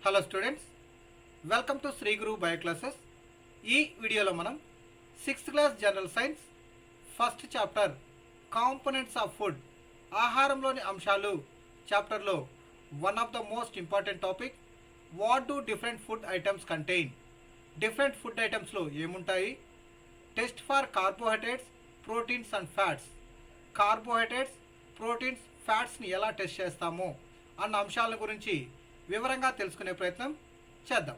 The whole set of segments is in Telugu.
Hello students, welcome to Shri Guru bio classes. ఈ వీడియోలో మనం 6th class general science first chapter components of food, ఆహారంలోని అంశాలు చాప్టర్లో one of the most important topic, what do different food items contain. Different food ఐటమ్స్లో ఏముంటాయి, test for carbohydrates, proteins and fats. Carbohydrates, proteins, ఫ్యాట్స్ని ఎలా టెస్ట్ చేస్తామో అన్న అంశాల గురించి వివరంగా తెలుసుకునే ప్రయత్నం చేద్దాం.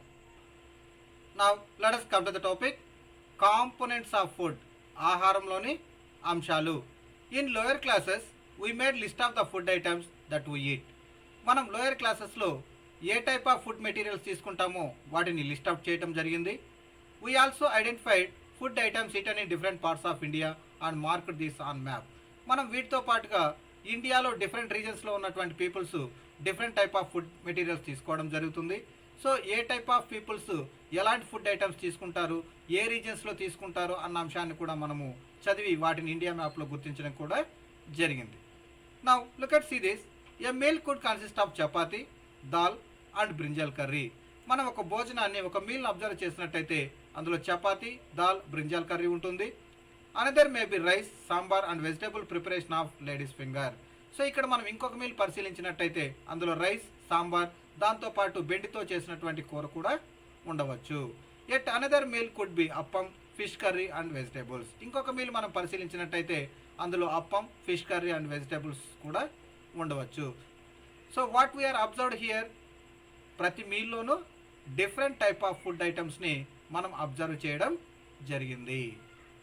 Now let us come to the topic, components of food, ఆహారంలోని అంశాలు. In lower classes we made list of the food items that we eat. మనం లోయర్ క్లాసెస్లో ఏ టైప్ ఆఫ్ ఫుడ్ మెటీరియల్స్ తీసుకుంటామో వాటిని లిస్ట్ అవుట్ చేయడం జరిగింది. We also identified food items eaten in different parts of India and marked this on map. మనం వీటితో పాటుగా ఇండియాలో డిఫరెంట్ రీజన్స్లో ఉన్నటువంటి peoples different type of food materials తీసుకోవడం జరుగుతుంది. సో ఏ టైప్ ఆఫ్ పీపుల్స్ ఎలాంటి ఫుడ్ ఐటమ్స్ తీసుకుంటారు, ఏ రీజన్స్లో తీసుకుంటారు అన్న అంశాన్ని కూడా మనము చదివి వాటిని ఇండియా మ్యాప్లో గుర్తించడం కూడా జరిగింది. Now look at see this. A meal could consist of chapati, dal and brinjal curry. మనం ఒక భోజనాన్ని, ఒక మీల్ని అబ్జర్వ్ చేసినట్టయితే అందులో చపాతీ, దాల్, బ్రింజల్ కర్రీ ఉంటుంది. Another may be rice, sambar and vegetable preparation of ladies finger. So ఇక్కడ మనం ఇంకొక మీల్ పరిశీలించినట్టయితే అందులో రైస్, సాంబార్, దాంతోపాటు బెండితో చేసినటువంటి కూర కూడా ఉండవచ్చు. At another meal could be appam, fish curry and vegetables. ఇంకొక మీల్ మనం పరిశీలించినట్టయితే అందులో appam, fish curry and vegetables కూడా ఉండవచ్చు. So what we are observed here, ప్రతి మీల్లోనూ డిఫరెంట్ టైప్ ఆఫ్ ఫుడ్ ఐటమ్స్ని మనం అబ్జర్వ్ చేయడం జరిగింది.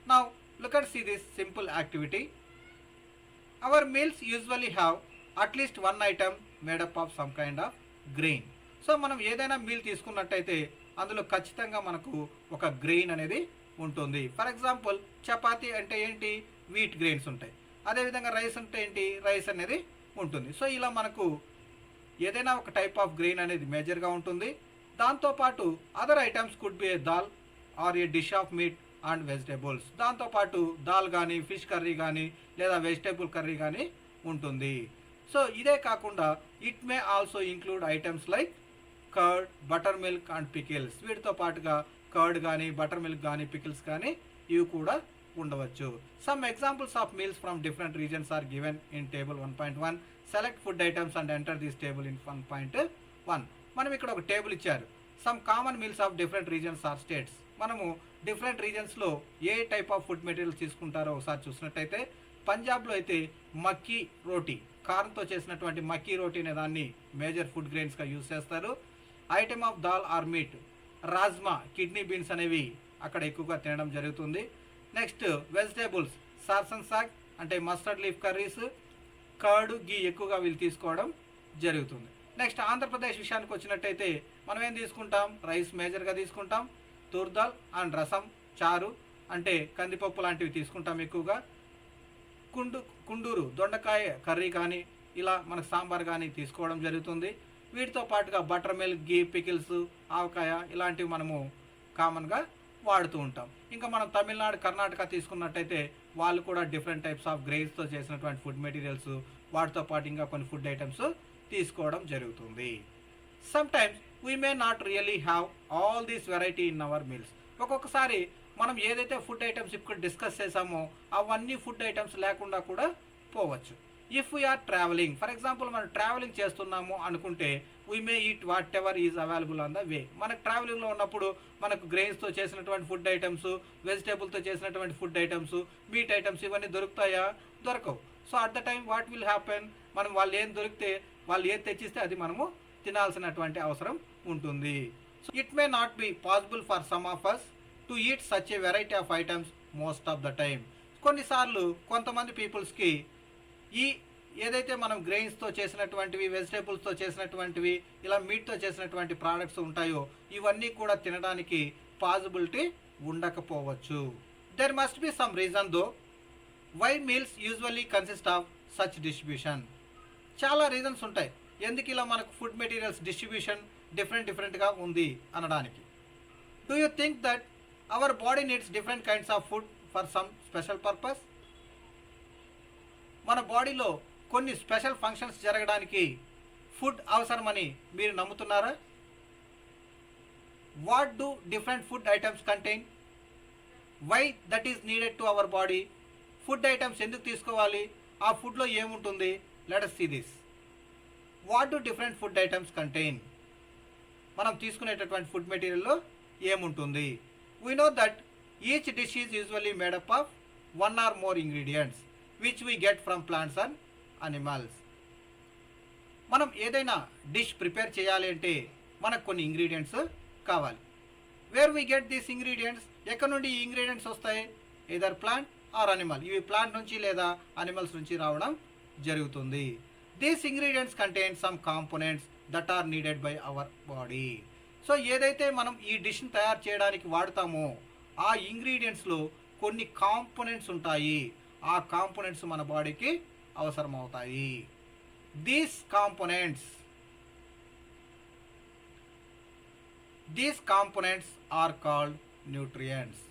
Now look at see this simple activity. Our meals usually have at least one item made up of some kind of grain. So మనం ఏదైనా మీల్ తీసుకున్నట్టయితే అందులో ఖచ్చితంగా మనకు ఒక గ్రెయిన్ అనేది ఉంటుంది. ఫర్ ఎగ్జాంపుల్ చపాతీ అంటే ఏంటి, వీట్ గ్రెయిన్స్ ఉంటాయి. అదేవిధంగా రైస్ అంటే ఏంటి, రైస్ అనేది ఉంటుంది. సో ఇలా మనకు ఏదైనా ఒక టైప్ ఆఫ్ గ్రెయిన్ అనేది మేజర్గా ఉంటుంది. దాంతోపాటు other items could be a dal or a dish of meat and vegetables. దాంతోపాటు దాల్ కానీ, ఫిష్ కర్రీ కానీ, లేదా వెజిటేబుల్ కర్రీ కానీ ఉంటుంది. సో ఇదే కాకుండా it may also include items like curd, butter milk and pickles. వీటితో పాటుగా కర్డ్ కానీ, బటర్ మిల్క్ కానీ, పికిల్స్ కానీ ఇవి కూడా ఉండవచ్చు. Some examples of meals from different regions are given in table 1.1. Select food items and enter this table in 1.1. మనం ఇక్కడ ఒక టేబుల్ ఇచ్చారు. Some common meals of different regions or states. మనము డిఫరెంట్ రీజన్స్లో ఏ టైప్ ఆఫ్ ఫుడ్ మెటీరియల్స్ తీసుకుంటారో ఒకసారి చూసినట్టయితే పంజాబ్లో అయితే మక్కీ రోటీ, కారంతో చేసినటువంటి మక్కీ రోటీ అనే దాన్ని మేజర్ ఫుడ్ గ్రెయిన్స్గా యూజ్ చేస్తారు. Item of dal or meat, rajma, kidney beans అనేవి అక్కడ ఎక్కువగా తినడం జరుగుతుంది. నెక్స్ట్ వెజిటేబుల్స్, సార్సన్ సాగ్ అంటే మస్టర్డ్ లీఫ్ కర్రీస్, కర్డ్, గీ ఎక్కువగా వీళ్ళు తీసుకోవడం జరుగుతుంది. నెక్స్ట్ ఆంధ్రప్రదేశ్ విషయానికి వచ్చినట్టయితే మనం ఏం తీసుకుంటాం, రైస్ మేజర్గా తీసుకుంటాం. తూర్దాల్ అండ్ రసం, చారు అంటే కందిపప్పు లాంటివి తీసుకుంటాం ఎక్కువగా. కుండూరు దొండకాయ కర్రీ కానీ, ఇలా మనకు సాంబార్ కానీ తీసుకోవడం జరుగుతుంది. వీటితో పాటుగా బటర్ మిల్క్, గీ, పికిల్స్, ఆవకాయ ఇలాంటివి మనము కామన్గా వాడుతూ ఉంటాం. ఇంకా మనం తమిళనాడు, కర్ణాటక తీసుకున్నట్టయితే వాళ్ళు కూడా డిఫరెంట్ టైప్స్ ఆఫ్ గ్రెయిన్స్తో చేసినటువంటి ఫుడ్ మెటీరియల్స్, వాటితో పాటు ఇంకా కొన్ని ఫుడ్ ఐటమ్స్ తీసుకోవడం జరుగుతుంది. Some times we may not really have all these variety in our meals. ఒక్కొక్కసారి మనం ఏదైతే ఫుడ్ ఐటమ్స్ ఇప్పుడు డిస్కస్ చేసామో అవన్నీ ఫుడ్ ఐటమ్స్ లేకుండా కూడా పోవచ్చు. If we are travelling, for example మనం ట్రావెలింగ్ చేస్తున్నాము అనుకుంటే we may eat whatever is available on the way. మనకు ట్రావెలింగ్లో ఉన్నప్పుడు మనకు గ్రెయిన్స్తో చేసినటువంటి ఫుడ్ ఐటమ్స్, వెజిటేబుల్తో చేసినటువంటి ఫుడ్ ఐటమ్స్, మీట్ ఐటమ్స్ ఇవన్నీ దొరుకుతాయా, దొరకవు. So at the time what will happen, మనం వాళ్ళు ఏం దొరికితే, వాళ్ళు ఏది తెచ్చిస్తే అది మనము తినాల్సినటువంటి అవసరం ఉంటుంది. So it may not be possible for some of us to eat such a variety of items most of the time. కొన్నిసార్లు కొంతమంది పీపుల్స్కి ఈ ఏదైతే మనం గ్రెయిన్స్తో చేసినటువంటివి, వెజిటేబుల్స్తో చేసినటువంటివి, ఇలా మీట్తో చేసినటువంటి ప్రోడక్ట్స్ ఉంటాయో ఇవన్నీ కూడా తినడానికి పాసిబిలిటీ ఉండకపోవచ్చు. There must be some reason though why meals usually consist of such distribution. చాలా రీజన్స్ ఉంటాయి ఎందుకు ఇలా మనకు ఫుడ్ మెటీరియల్స్ డిస్ట్రిబ్యూషన్ డిఫరెంట్గా ఉంది అనడానికి. Do you think that our body needs different kinds of food for some special purpose? మన బాడీలో కొన్ని స్పెషల్ ఫంక్షన్స్ జరగడానికి ఫుడ్ అవసరమని మీరు నమ్ముతున్నారా? What do different food items contain, why that is needed to our body, food items ఎందుకు తీసుకోవాలి, ఆ ఫుడ్లో ఏముంటుంది, let us see this. What do different food items contain, మనం తీసుకునేటటువంటి ఫుడ్ మెటీరియల్లో ఏముంటుంది. We know that each dish is usually made up of one or more ingredients which we get from plants and animals. మనం ఏదైనా డిష్ ప్రిపేర్ చేయాలి అంటే మనకు కొన్ని ఇంగ్రీడియంట్స్ కావాలి. Where we get these ingredients, ఎక్కడ నుండి ఈ ఇంగ్రీడియంట్స్ వస్తాయి, ఎదర్ ప్లాంట్ ఆర్ అనిమల్, ఇవి ప్లాంట్ నుంచి లేదా అనిమల్స్ నుంచి రావడం జరుగుతుంది. These ingredients contain some components that are needed by our body. So ఏదైతే మనం ఈ డిష్ని తయారు చేయడానికి వాడతామో ఆ ఇంగ్రీడియంట్స్లో కొన్ని కాంపోనెంట్స్ ఉంటాయి, ఆ కాంపోనెంట్స్ మన బాడీకి అవసరమవుతాయి. These components are called nutrients.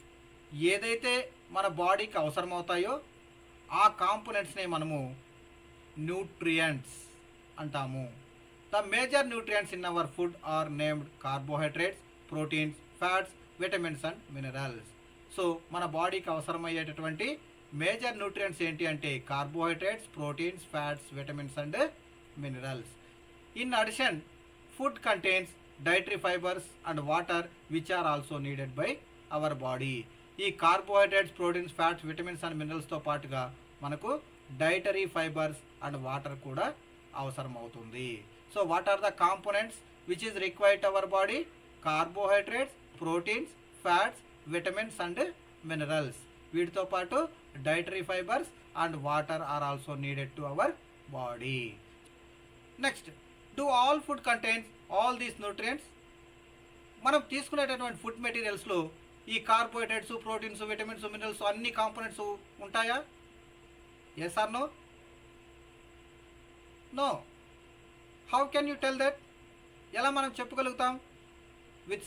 ఏదైతే మన బాడీకి అవసరమవుతాయో ఆ కాంపోనెంట్స్నే మనము న్యూట్రియంట్స్ అంటాము. The major nutrients in our food are named carbohydrates, proteins, fats, vitamins and minerals. So మన బాడీకి అవసరమయ్యేటటువంటి మేజర్ న్యూట్రియంట్స్ ఏంటి అంటే carbohydrates, proteins, fats, vitamins and minerals. In addition food contains dietary fibres and water which are also needed by our body. ఈ carbohydrates, proteins, fats, vitamins and మినరల్స్తో పాటుగా మనకు డైటరీ ఫైబర్స్ అండ్ వాటర్ కూడా అవసరం అవుతుంది. So what are the components which is required our body, carbohydrates, proteins, fats, vitamins and minerals. వీటితో పాటు dietary fibres and water are also needed to our body. Next, do all food contains all these nutrients. మనం తీసుకునేటటువంటి ఫుడ్ మెటీరియల్స్లో ఈ కార్బోహైడ్రేట్స్, ప్రోటీన్స్, విటమిన్స్, మినరల్స్ అన్ని కాంపోనెంట్స్ ఉంటాయా? Yes or no? No. How can you tell that? ఎలా మనం చెప్పగలుగుతాం? With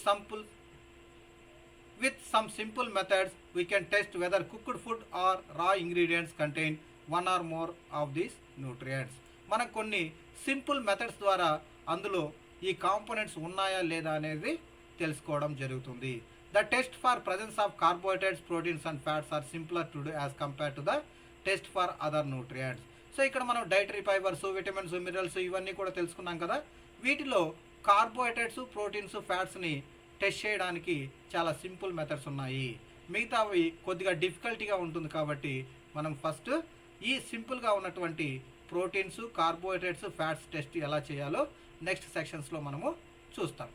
some simple methods we can test whether cooked food or raw ingredients contain one or more of these nutrients. మనం కొన్ని సింపుల్ మెథడ్స్ ద్వారా అందులో ఈ కాంపోనెంట్స్ ఉన్నాయా లేదా అనేది తెలుసుకోవడం జరుగుతుంది. The test for presence of carbohydrates, proteins and fats are simpler to do as compare to the test for other nutrients. So ఇక్కడ మనం డైటరీ ఫైబర్స్, విటమిన్స్, మినరల్స్ ఇవన్నీ కూడా తెలుసుకున్నాం కదా. వీటిలో కార్బోహైడ్రేట్స్, ప్రోటీన్స్, ఫ్యాట్స్ని టెస్ట్ చేయడానికి చాలా సింపుల్ మెథడ్స్ ఉన్నాయి. మిగతావి కొద్దిగా డిఫికల్టీగా ఉంటుంది కాబట్టి మనం ఫస్ట్ ఈ సింపుల్గా ఉన్నటువంటి ప్రోటీన్స్, కార్బోహైడ్రేట్స్, ఫ్యాట్స్ టెస్ట్ ఎలా చేయాలో నెక్స్ట్ సెక్షన్స్లో మనము చూస్తాం.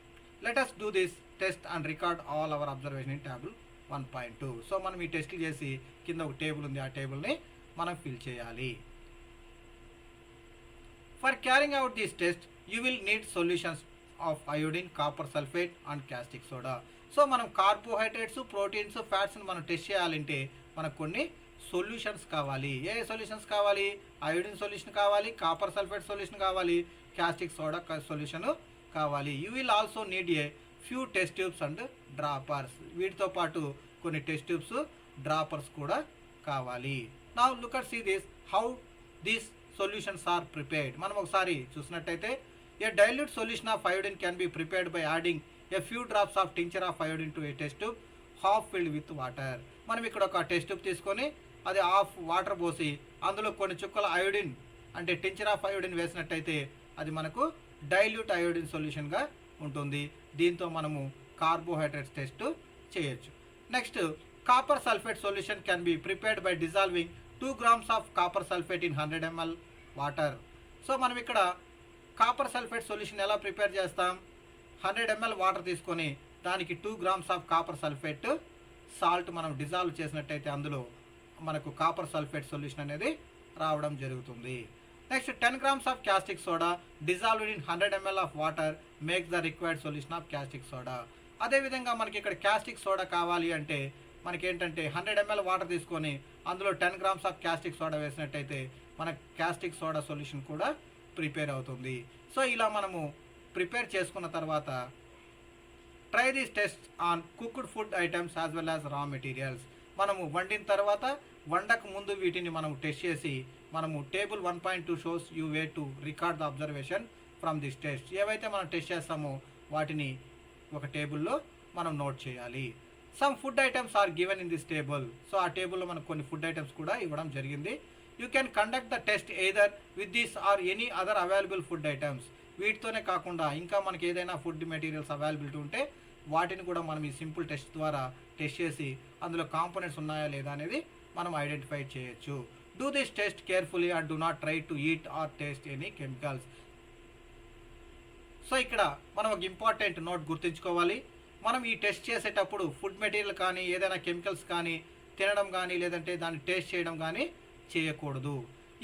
Let us do this test and record all our observation in table 1.2. So మనం ఈ టెస్ట్లు చేసి కింద ఒక టేబుల్ ఉంది, ఆ టేబుల్ని మనం ఫిల్ చేయాలి. For carrying out this test you will need solutions of iodine, copper sulphate and caustic soda. So మనం కార్బోహైడ్రేట్స్, ప్రోటీన్స్, ఫ్యాట్స్ని మనం టెస్ట్ చేయాలంటే మనకు కొన్ని సొల్యూషన్స్ కావాలి. ఏ సొల్యూషన్స్ కావాలి? అయోడిన్ సొల్యూషన్ కావాలి, కాపర్ సల్ఫేట్ సొల్యూషన్ కావాలి, క్యాస్టిక్ సోడా సొల్యూషన్ కావాలి. You will also need a few test tubes and droppers. వీటితో పాటు కొన్ని టెస్ట్ ట్యూబ్స్, డ్రాపర్స్ కూడా కావాలి. Now look at see this how these solutions are prepared. మనం ఒకసారి చూసినట్టయితే a dilute solution of iodine can be prepared by adding a few drops of tincture of iodine to a test tube half filled with water. మనం ఇక్కడ ఒక టెస్ట్ ట్యూబ్ తీసుకొని అది హాఫ్ వాటర్ పోసి అందులో కొన్ని చుక్కల అయోడిన్ అంటే టించర్ ఆఫ్ అయోడిన్ వేసినట్టయితే అది మనకు డైల్యూట్ అయోడిన్ సొల్యూషన్గా ఉంటుంది. దీంతో మనము కార్బోహైడ్రేట్స్ టెస్ట్ చేయొచ్చు. Next, copper sulphate solution can be prepared by dissolving 2 grams of copper sulphate in 100 ml water. So మనం ఇక్కడ కాపర్ సల్ఫేట్ సొల్యూషన్ ఎలా ప్రిపేర్ చేస్తాం? 100 ml వాటర్ తీసుకొని దానికి 2 grams of copper sulphate salt మనం డిజాల్వ్ చేసినట్టయితే అందులో మనకు కాపర్ సల్ఫేట్ సొల్యూషన్ అనేది రావడం జరుగుతుంది. Next, 10 grams of caustic soda dissolved in 100 ml of water makes the required solution of caustic soda. అదేవిధంగా మనకి ఇక్కడ క్యాస్టిక్ సోడా కావాలి అంటే మనకి ఏంటంటే 100 ml వాటర్ తీసుకొని అందులో 10 grams ఆఫ్ క్యాస్టిక్ సోడా వేసినట్టయితే మనకు క్యాస్టిక్ సోడా సొల్యూషన్ కూడా ప్రిపేర్ అవుతుంది. సో ఇలా మనము ప్రిపేర్ చేసుకున్న తర్వాత try these test on cooked food items as well as రా మెటీరియల్స్. మనము వండిన తర్వాత వండక ముందు వీటిని మనం టెస్ట్ చేసి మనము table 1.2 shows you way to record the observation from this test. ఏవైతే మనం టెస్ట్ చేస్తామో వాటిని ఒక టేబుల్లో మనం నోట్ చేయాలి. Some food items are given in this table. So ఆ టేబుల్లో మనకు కొన్ని ఫుడ్ ఐటమ్స్ కూడా ఇవ్వడం జరిగింది. You can conduct the test either with this or any other available food items. వీటితోనే కాకుండా ఇంకా మనకి ఏదైనా ఫుడ్ మెటీరియల్స్ అవైలబిలిటీ ఉంటే వాటిని కూడా మనం ఈ సింపుల్ టెస్ట్ ద్వారా టెస్ట్ చేసి అందులో కాంపోనెంట్స్ ఉన్నాయా లేదా అనేది మనం ఐడెంటిఫై చేయొచ్చు. Do this test carefully and do not try to eat or taste any chemicals. So ఇక్కడ మనం ఒక ఇంపార్టెంట్ నోట్ గుర్తుంచుకోవాలి. మనం ఈ టెస్ట్ చేసేటప్పుడు ఫుడ్ మెటీరియల్ కానీ ఏదైనా కెమికల్స్ కానీ తినడం కానీ లేదంటే దాన్ని టేస్ట్ చేయడం కానీ చేయకూడదు.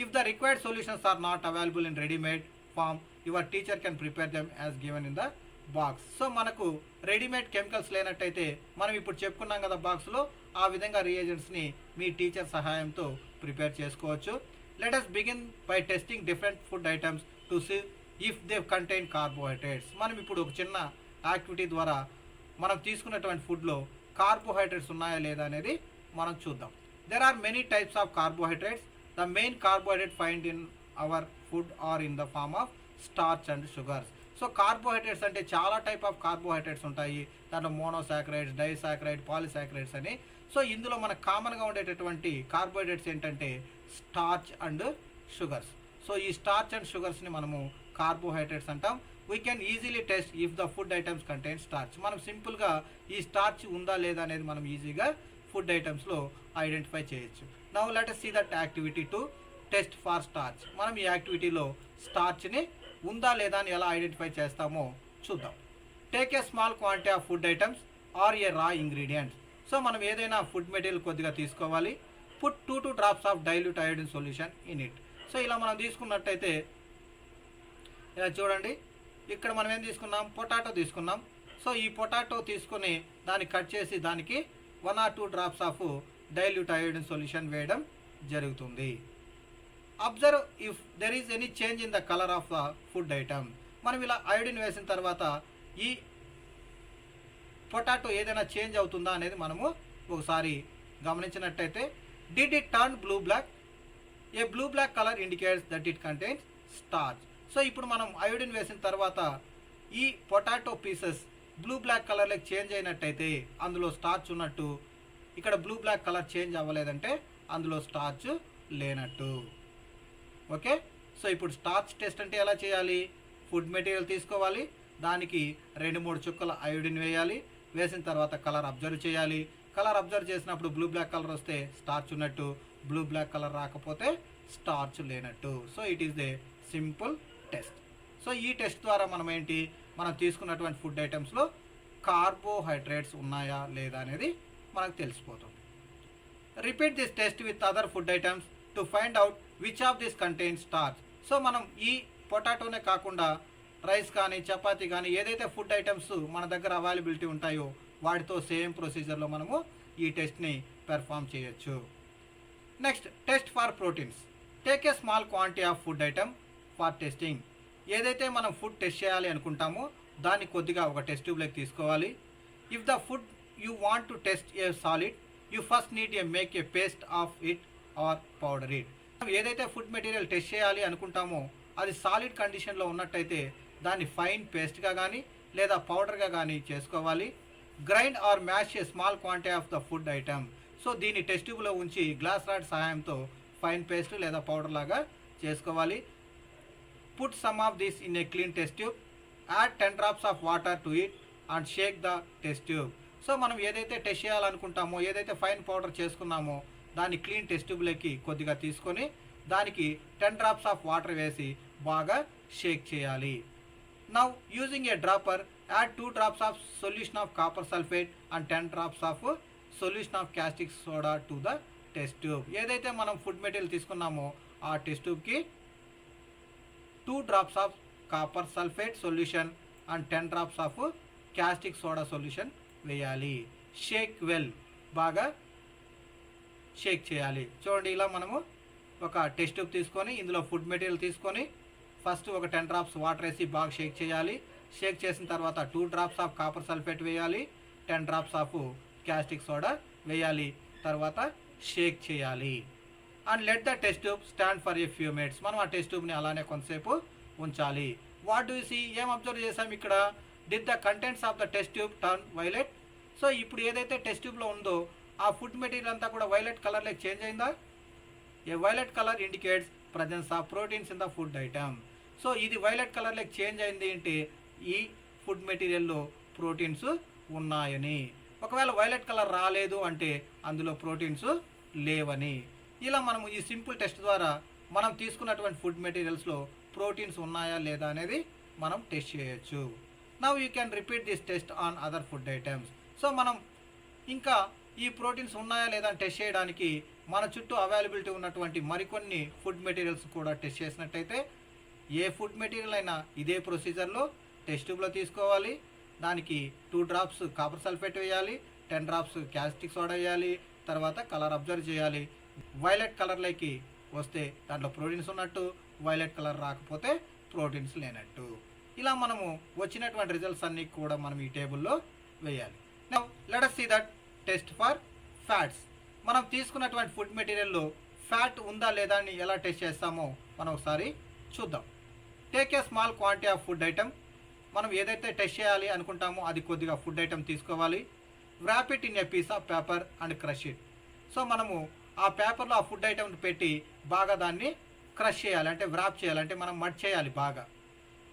If the required solutions are not available in readymade form your teacher can prepare them as given in the box. So మనకు రెడీమేడ్ కెమికల్స్ లేనట్టయితే మనం ఇప్పుడు చెప్పుకున్నాం కదా బాక్స్లో, ఆ విధంగా రియేజెంట్స్ని మీ టీచర్ సహాయంతో ప్రిపేర్ చేసుకోవచ్చు. Let us begin by testing different food items to see if they contain carbohydrates. మనం ఇప్పుడు ఒక చిన్న యాక్టివిటీ ద్వారా మనం తీసుకున్నటువంటి ఫుడ్లో కార్బోహైడ్రేట్స్ ఉన్నాయా లేదా అనేది మనం చూద్దాం. There are many types of carbohydrates. The main carbohydrate find in our food are in the form of starch and sugars. So carbohydrates అంటే చాలా టైప్ ఆఫ్ కార్బోహైడ్రేట్స్ ఉంటాయి. దాంట్లో మోనోసాకరైడ్స్, డైసాకరైడ్, పాలిసాకరైడ్స్ అని. సో ఇందులో మనకు కామన్గా ఉండేటటువంటి కార్బోహైడ్రేట్స్ ఏంటంటే స్టార్చ్ అండ్ షుగర్స్. సో ఈ స్టార్చ్ అండ్ షుగర్స్ని మనము కార్బోహైడ్రేట్స్ అంటాం. We can easily test if the food items contain starch. మనం సింపుల్గా ఈ స్టార్చ్ ఉందా లేదా అనేది మనం ఈజీగా ఫుడ్ ఐటమ్స్లో ఐడెంటిఫై చేయొచ్చు. Now let us see that activity to test for starch. మనం ఈ యాక్టివిటీలో స్టార్చ్ని ఉందా లేదా అని ఎలా ఐడెంటిఫై చేస్తామో చూద్దాం. Take a small quantity of food items or a raw ingredients. So మనం ఏదైనా ఫుడ్ మెటీరియల్ కొద్దిగా తీసుకోవాలి. Put 2 drops of dilute iodine solution in it. So ఇలా మనం తీసుకున్నట్టయితే ఇలా చూడండి, ఇక్కడ మనం ఏం తీసుకున్నాం, పొటాటో తీసుకున్నాం. సో ఈ పొటాటో తీసుకొని దాన్ని కట్ చేసి దానికి 1 or 2 drops of dilute iodine solution వేయడం జరుగుతుంది. Observe if there is any change in the colour of the food item. మనం ఇలా అయోడిన్ వేసిన తర్వాత ఈ పొటాటో ఏదైనా చేంజ్ అవుతుందా అనేది మనము ఒకసారి గమనించినట్టయితే, did it turn blue black? A blue black colour indicates that it contains starch. So ఇప్పుడు మనం అయోడిన్ వేసిన తర్వాత ఈ పొటాటో పీసెస్ బ్లూ బ్లాక్ కలర్లోకి చేంజ్ అయినట్టయితే అందులో స్టార్చ్ ఉన్నట్టు. ఇక్కడ బ్లూ బ్లాక్ కలర్ చేంజ్ అవ్వలేదంటే అందులో స్టార్చ్ లేనట్టు. ఓకే, సో ఇప్పుడు స్టార్చ్ టెస్ట్ అంటే ఎలా చేయాలి? ఫుడ్ మెటీరియల్ తీసుకోవాలి, దానికి 2-3 చుక్కల అయోడిన్ వేయాలి. వేసిన తర్వాత కలర్ అబ్జర్వ్ చేయాలి. కలర్ అబ్జర్వ్ చేసినప్పుడు బ్లూ బ్లాక్ కలర్ వస్తే స్టార్చ్ ఉన్నట్టు, బ్లూ బ్లాక్ కలర్ రాకపోతే స్టార్చ్ లేనట్టు. So it is they simple test. So ఈ టెస్ట్ ద్వారా మనం ఏంటి, మనం తీసుకున్నటువంటి ఫుడ్ ఐటమ్స్లో కార్బోహైడ్రేట్స్ ఉన్నాయా లేదా అనేది మనకు తెలిసిపోతుంది. Repeat this test with other food items to find out which of this contain starch. So మనం ఈ పొటాటోనే కాకుండా రైస్ కానీ చపాతీ కానీ ఏదైతే ఫుడ్ ఐటమ్స్ మన దగ్గర అవైలబిలిటీ ఉంటాయో వాటితో సేమ్ ప్రొసీజర్లో మనము ఈ టెస్ట్ని పెర్ఫామ్ చేయొచ్చు. Next, test for proteins. Take a small quantity of food item for testing. ఏదైతే మనం ఫుడ్ టెస్ట్ చేయాలి అనుకుంటామో దాన్ని కొద్దిగా ఒక టెస్ట్ ట్యూబ్లోకి తీసుకోవాలి. If the food you want to test a solid, you first need a make a paste of it or powder it. ఏదైతే ఫుడ్ మెటీరియల్ టెస్ట్ చేయాలి అనుకుంటామో అది సాలిడ్ కండిషన్లో ఉన్నట్టయితే దాన్ని ఫైన్ పేస్ట్గా కానీ లేదా పౌడర్గా కానీ చేసుకోవాలి. Grind or mash a small quantity of the food item. So దీన్ని టెస్ట్ ట్యూబ్లో ఉంచి గ్లాస్ రాడ్ సహాయంతో ఫైన్ పేస్ట్ లేదా పౌడర్ లాగా చేసుకోవాలి. Put some of this in a clean test tube. Add 10 drops of water to it and shake the test tube. So మనం ఏదైతే టెస్ట్ చేయాలనుకుంటామో, ఏదైతే ఫైన్ పౌడర్ చేసుకున్నామో దాన్ని క్లీన్ టెస్ట్ ట్యూబ్లోకి కొద్దిగా తీసుకొని దానికి 10 drops ఆఫ్ వాటర్ వేసి బాగా షేక్ చేయాలి. Now using a dropper add 2 drops of solution of copper sulphate and 10 drops of solution of caustic soda to the test tube. ఏదైతే మనం ఫుడ్ మెటీరియల్ తీసుకున్నామో ఆ టెస్ట్ ట్యూబ్కి 2 drops of copper sulphate solution and 10 drops of caustic soda solution వేయాలి. షేక్ వెల్, బాగా షేక్ చేయాలి. చూడండి, ఇలా మనము ఒక టెస్ట్ ట్యూబ్ తీసుకొని ఇందులో ఫుడ్ మెటీరియల్ తీసుకొని ఫస్ట్ ఒక 10 drops వాటర్ వేసి బాగా షేక్ చేయాలి. షేక్ చేసిన తర్వాత 2 drops ఆఫ్ కాపర్ సల్ఫేట్ వేయాలి, 10 drops ఆఫ్ క్యాస్టిక్ సోడా వేయాలి. తర్వాత షేక్ చేయాలి. And let the test tube stand for a few minutes. మనం ఆ టెస్ట్ ట్యూబ్ని అలానే కొంతసేపు ఉంచాలి. వాట్ డూ సీ, ఏం అబ్జర్వ్ చేసాం ఇక్కడ, did the contents of the test tube turn violet? So ఇప్పుడు ఏదైతే టెస్ట్ ట్యూబ్లో ఉందో ఆ ఫుడ్ మెటీరియల్ అంతా కూడా వైలెట్ కలర్లోకి చేంజ్ అయిందా? A violet colour indicates presence of proteins in the food item. So ఇది వైలెట్ కలర్లోకి చేంజ్ అయింది అంటే ఈ ఫుడ్ మెటీరియల్లో ప్రోటీన్స్ ఉన్నాయని. ఒకవేళ వైలెట్ కలర్ రాలేదు అంటే అందులో ప్రోటీన్స్ లేవని. ఇలా మనము ఈ సింపుల్ టెస్ట్ ద్వారా మనం తీసుకున్నటువంటి ఫుడ్ మెటీరియల్స్లో ప్రోటీన్స్ ఉన్నాయా లేదా అనేది మనం టెస్ట్ చేయొచ్చు. Now you can repeat this test on other food items. So మనం ఇంకా ఈ ప్రోటీన్స్ ఉన్నాయా లేదా అని టెస్ట్ చేయడానికి మన చుట్టూ అవైలబిలిటీ ఉన్నటువంటి మరికొన్ని ఫుడ్ మెటీరియల్స్ కూడా టెస్ట్ చేసినట్టయితే ఏ ఫుడ్ మెటీరియల్ అయినా ఇదే ప్రొసీజర్లో టెస్ట్ ట్యూబ్లో తీసుకోవాలి. దానికి 2 drops కాపర్ సల్ఫేట్ వేయాలి, 10 drops క్యాస్టిక్ సోడా వేయాలి, తర్వాత కలర్ అబ్జర్వ్ చేయాలి. వైలెట్ కలర్లోకి వస్తే దాంట్లో ప్రోటీన్స్ ఉన్నట్టు, వైలెట్ కలర్ రాకపోతే ప్రోటీన్స్ లేనట్టు. ఇలా మనము వచ్చినటువంటి రిజల్ట్స్ అన్నీ కూడా మనం ఈ టేబుల్లో వేయాలి. Now let us see that test for fats. మనం తీసుకున్నటువంటి ఫుడ్ మెటీరియల్లో ఫ్యాట్ ఉందా లేదా అని ఎలా టెస్ట్ చేస్తామో మనం ఒకసారి చూద్దాం. Take a small quantity of food item. మనం ఏదైతే టెస్ట్ చేయాలి అనుకుంటామో అది కొద్దిగా ఫుడ్ ఐటమ్ తీసుకోవాలి. Wrap it in a piece of paper and crush it. So మనము ఆ పేపర్లో ఆ ఫుడ్ ఐటమ్ పెట్టి బాగా దాన్ని క్రష్ చేయాలి, అంటే వ్రాప్ చేయాలి, అంటే మనం మడ్ చేయాలి బాగా.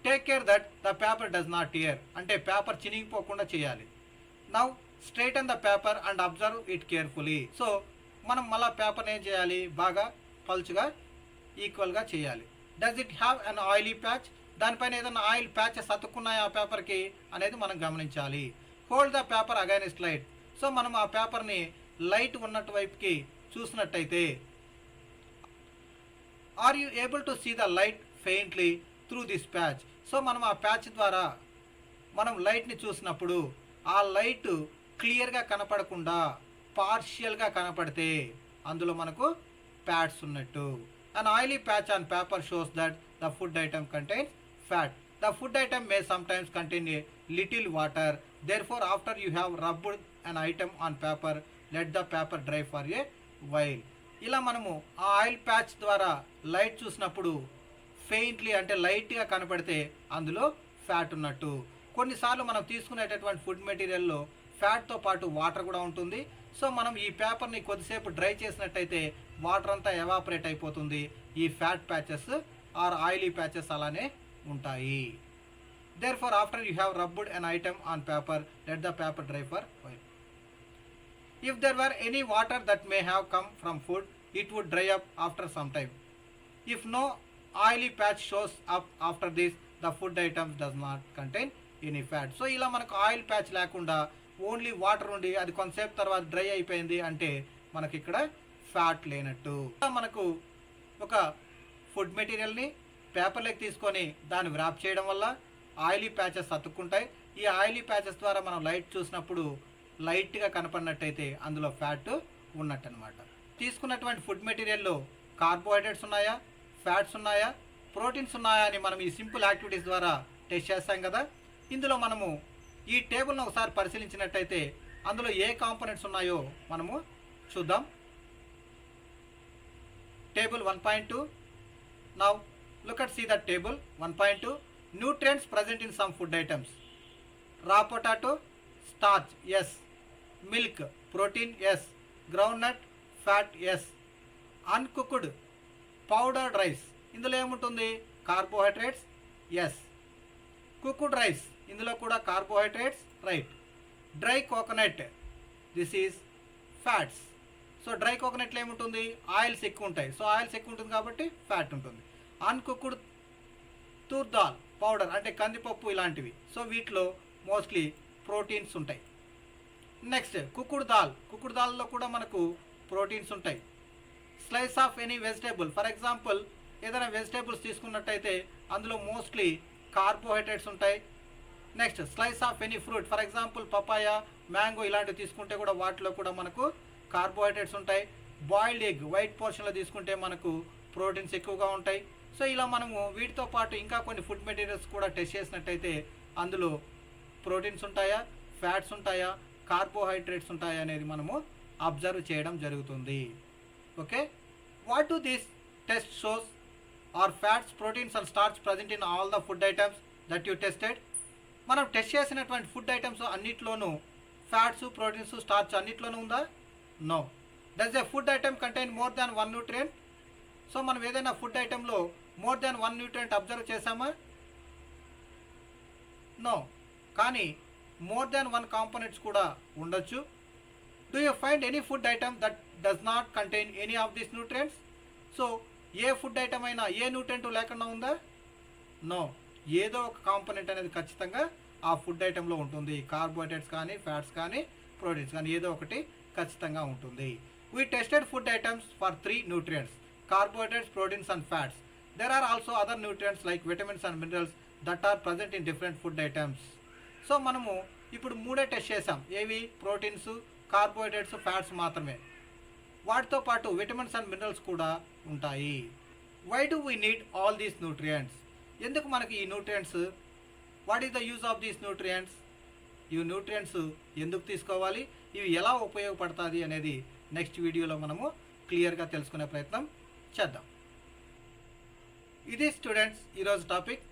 Take care that the paper does not tear, అంటే పేపర్ చినిగిపోకుండా చేయాలి. Now straighten the paper and observe it carefully. So మనం మళ్ళీ పేపర్ని ఏం చేయాలి, బాగా పల్చుగా ఈక్వల్గా చేయాలి. Does it have an oily patch? దానిపైన ఏదైనా ఆయిల్ ప్యాచెస్ అతుక్కున్నాయా ఆ పేపర్కి అనేది మనం గమనించాలి. Hold the paper against light. So మనం ఆ పేపర్ని లైట్ ఉన్నట్టు వైపుకి చూసినట్టయితే are you able to see the light faintly through this patch? So మనం ఆ ప్యాచ్ ద్వారా మనం లైట్ని చూసినప్పుడు ఆ లైట్ క్లియర్గా కనపడకుండా పార్షియల్గా కనపడితే అందులో మనకు ఫ్యాట్స్ ఉన్నట్టు. An oily patch on paper shows that the food item contains fat. The food item may sometimes contain a little water. Therefore, after you have rubbed an item on paper, let the paper dry for a while. ఇలా మనము ఆ ఆయిల్ ప్యాచ్ ద్వారా లైట్ చూసినప్పుడు ఫెయింట్లీ అంటే లైట్గా కనపడితే అందులో ఫ్యాట్ ఉన్నట్టు. కొన్నిసార్లు మనం తీసుకునేటటువంటి ఫుడ్ మెటీరియల్లో ఫ్యాట్తో పాటు వాటర్ కూడా ఉంటుంది. సో మనం ఈ పేపర్ని కొద్దిసేపు డ్రై చేసినట్టయితే వాటర్ అంతా ఎవాపరేట్ అయిపోతుంది. ఈ fat patches or oily patches అలానే ఉంటాయి. Therefore, after you have rubbed an item on paper, let the paper dry for a while. If there were any water that may have come from food, it would dry up after some time. If no oily patch shows up after this, the food item does not contain any fat. So ఇలా మనకు ఆయిల్ ప్యాచ్ లేకుండా ఓన్లీ వాటర్ ఉండి అది కొంతసేపు తర్వాత డ్రై అయిపోయింది అంటే మనకి ఇక్కడ ఫ్యాట్ లేనట్టు. మనకు ఒక ఫుడ్ మెటీరియల్ని పేపర్లోకి తీసుకొని దాన్ని వ్రాప్ చేయడం వల్ల ఆయిలీ ప్యాచెస్ అతుక్కుంటాయి. ఈ ఆయిలీ ప్యాచెస్ ద్వారా మనం లైట్ చూసినప్పుడు లైట్గా కనపడినట్టయితే అందులో ఫ్యాట్ ఉన్నట్టు అనమాట. తీసుకున్నటువంటి ఫుడ్ మెటీరియల్లో కార్బోహైడ్రేట్స్ ఉన్నాయా, ఫ్యాట్స్ ఉన్నాయా, ప్రోటీన్స్ ఉన్నాయా అని మనం ఈ సింపుల్ యాక్టివిటీస్ ద్వారా టెస్ట్ చేస్తాం కదా. ఇందులో మనము ఈ టేబుల్ను ఒకసారి పరిశీలించినట్టయితే అందులో ఏ కాంపోనెంట్స్ ఉన్నాయో మనము చూద్దాం. Table 1.2. Now look at see the table 1.2. Nutrients present in some food items. Raw potato, starch, yes. Milk, protein, yes. Groundnut, fat, yes. Uncooked, powdered rice. ఇందులో ఏముంటుంది, కార్బోహైడ్రేట్స్, ఎస్. కుక్డ్ రైస్, ఇందులో కూడా carbohydrates, right. Dry coconut, this is fats. So dry కోకోనట్లో ఏముంటుంది, ఆయిల్స్ ఎక్కువ ఉంటాయి. సో ఆయిల్స్ ఎక్కువ ఉంటుంది కాబట్టి ఫ్యాట్ ఉంటుంది. అన్కుక్డ్ తూర్ దాల్ పౌడర్ అంటే కందిపప్పు ఇలాంటివి. సో వీటిలో మోస్ట్లీ ప్రోటీన్స్ ఉంటాయి. నెక్స్ట్ కుక్డ్ దాల్లో కూడా మనకు ప్రోటీన్స్ ఉంటాయి. Slice of any vegetable, for example ఏదైనా వెజిటేబుల్స్ తీసుకున్నట్టయితే అందులో మోస్ట్లీ కార్బోహైడ్రేట్స్ ఉంటాయి. Next slice of any fruit, for example papaya, mango ఇలాంటివి తీసుకుంటే కూడా వాటిలో కూడా మనకు కార్బోహైడ్రేట్స్ ఉంటాయి. బాయిల్డ్ ఎగ్ వైట్ పోర్షన్లో తీసుకుంటే మనకు ప్రోటీన్స్ ఎక్కువగా ఉంటాయి. సో ఇలా మనము వీటితో పాటు ఇంకా కొన్ని ఫుడ్ మెటీరియల్స్ కూడా టెస్ట్ చేసినట్టయితే అందులో ప్రోటీన్స్ ఉంటాయా, ఫ్యాట్స్ ఉంటాయా, కార్బోహైడ్రేట్స్ ఉంటాయా అనేది మనము అబ్జర్వ్ చేయడం జరుగుతుంది. Okay, what do this test shows? Are fats, proteins and starch present in all the food items that you tested? మనం టెస్ట్ చేసినటువంటి ఫుడ్ ఐటమ్స్ అన్నిట్లోనూ ఫ్యాట్స్, ప్రోటీన్స్, స్టార్చ్ అన్నిట్లోనూ ఉందా? No. Does a food item contain more than one nutrient? So మనం ఏదైనా ఫుడ్ ఐటెంలో more than one nutrient observe చేసామా? నో. కానీ మోర్ దాన్ వన్ కాంపోనెంట్స్ కూడా ఉండొచ్చు. Do you find any food item that does not contain any of these nutrients? So A food item అయినా ఏ న్యూట్రియంట్ లేకుండా ఉందా? నో. ఏదో ఒక కాంపోనెంట్ అనేది ఖచ్చితంగా ఆ ఫుడ్ ఐటెంలో ఉంటుంది. కార్బోహైడ్రేట్స్ కానీ, ఫ్యాట్స్ కానీ, ప్రోటీన్స్ కానీ ఏదో ఒకటి ఖచ్చితంగా ఉంటుంది. We tested food items for 3 nutrients: carbohydrates, proteins and fats. There are also other nutrients like vitamins and minerals that are present in different food items. So మనము ఇప్పుడు మూడే టెస్ట్ చేసాం. ఏవి? ప్రోటీన్స్, కార్బోహైడ్రేట్స్, ఫ్యాట్స్ మాత్రమే. వాటితో పాటు విటమిన్స్ అండ్ మినరల్స్ కూడా ఉంటాయి. Why do we need all these nutrients? ఎందుకు మనకి ఈ nutrients? What is the use of these nutrients? ఈ న్యూట్రియంట్స్ ఎందుకు తీసుకోవాలి, ఇవి ఎలా ఉపయోగపడుతుంది అనేది నెక్స్ట్ వీడియోలో మనము క్లియర్గా తెలుసుకునే ప్రయత్నం చేద్దాం. ఇది స్టూడెంట్స్ ఈరోజు టాపిక్.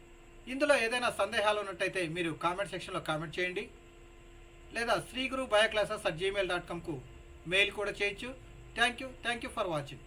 ఇందులో ఏదైనా సందేహాలు ఉన్నట్టయితే మీరు కామెంట్ సెక్షన్లో కామెంట్ చేయండి, లేదా శ్రీగురు బయోక్లాసెస్@gmail.comకు మెయిల్ కూడా చేయొచ్చు. Thank you for watching.